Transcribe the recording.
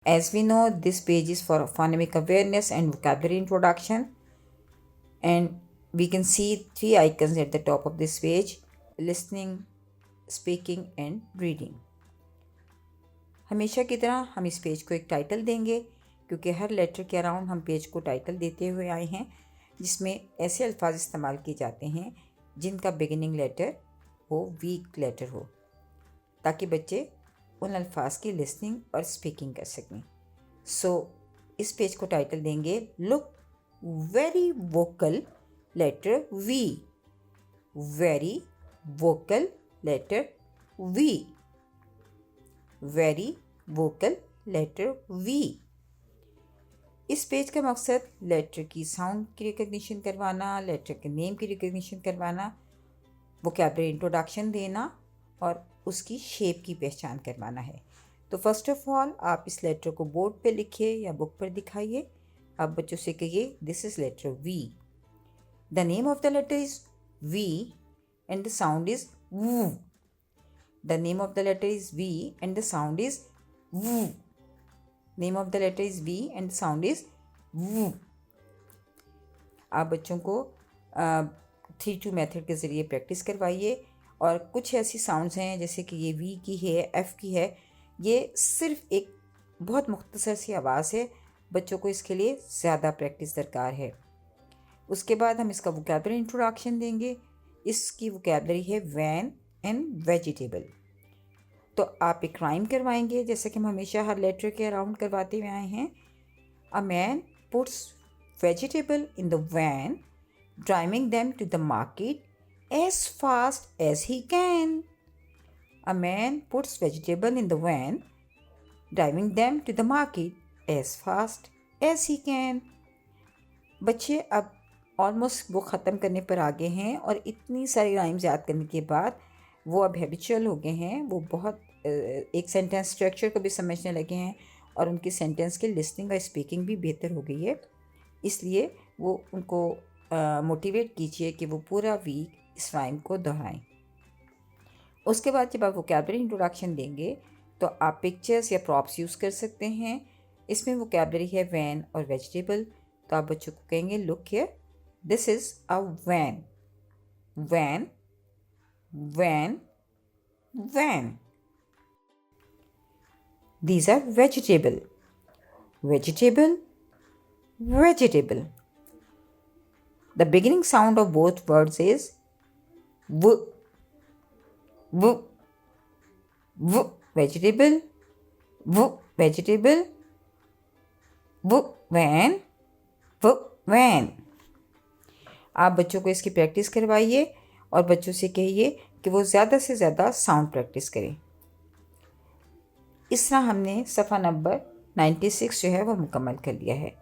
As we know, this page is for phonemic awareness and vocabulary introduction, and we can see 3 icons at the top of this page: listening, speaking and reading. हमेशा की तरह हम इस page को एक title देंगे, क्योंकि हर letter के अराउंड हम पेज को टाइटल देते हुए आए हैं, जिसमें ऐसे अल्फाज इस्तेमाल किए जाते हैं जिनका बिगिनिंग लेटर हो वीक लेटर हो, ताकि बच्चे उन अल्फाज की लिसनिंग और स्पीकिंग कर सकें। इस पेज को टाइटल देंगे look very vocal letter V. Very vocal letter V. Very vocal letter V. इस पेज का मकसद लेटर की साउंड की रिकग्निशन करवाना, लेटर के नेम की रिकग्निशन करवाना, वोकैबुलरी इंट्रोडक्शन देना और उसकी शेप की पहचान करवाना है। तो फर्स्ट ऑफ ऑल आप इस लेटर को बोर्ड पे लिखिए या बुक पर दिखाइए। आप बच्चों से कहिए this is letter V. The name of the letter is V and the sound is vuh. The name of the letter is V and the sound is vuh. Name of the letter is V and the sound is vuh. आप बच्चों को 3-2 method के ज़रिए practice करवाइए। और कुछ ऐसी sounds हैं जैसे कि ये वी की है, एफ़ की है, ये सिर्फ एक बहुत मुख्तसर सी आवाज़ है। बच्चों को इसके लिए ज़्यादा प्रैक्टिस दरकार है। उसके बाद हम इसका वोकैबुलरी इंट्रोडक्शन देंगे। इसकी वोकैबुलरी है वैन एंड वेजिटेबल। तो आप एक राइम करवाएंगे, जैसे कि हम हमेशा हर लेटर के अराउंड करवाते हुए आए हैं। A man puts vegetable in the van, driving them to the market as fast as he can. A man puts vegetable in the van, driving them to the market as fast as he can. बच्चे अब almost वो ख़त्म करने पर आगे हैं और इतनी सारी राइम्स याद करने के बाद वो अब हैबिचुअल हो गए हैं। वो बहुत एक सेंटेंस स्ट्रक्चर को भी समझने लगे हैं और उनकी सेंटेंस की लिसनिंग और स्पीकिंग भी बेहतर हो गई है। इसलिए वो उनको मोटिवेट कीजिए कि वो पूरा वीक इस राइम को दोहराएं। उसके बाद जब आप वोकैबुलरी इंट्रोडक्शन देंगे तो आप पिक्चर्स या प्रॉप्स यूज़ कर सकते हैं। इसमें वोकैबुलरी है वैन और वेजिटेबल। तो आप बच्चों को कहेंगे look here, this is a van. Van, van, van. These are vegetable. Vegetable, vegetable. The beginning sound of both words is v, v, v, vegetable, v, vegetable, v, van, v, van. आप बच्चों को इसकी practice करवाइए और बच्चों से कहिए कि वो ज़्यादा से ज़्यादा साउंड प्रैक्टिस करें। इस तरह हमने सफ़ा नंबर 96 जो है वो मुकम्मल कर लिया है।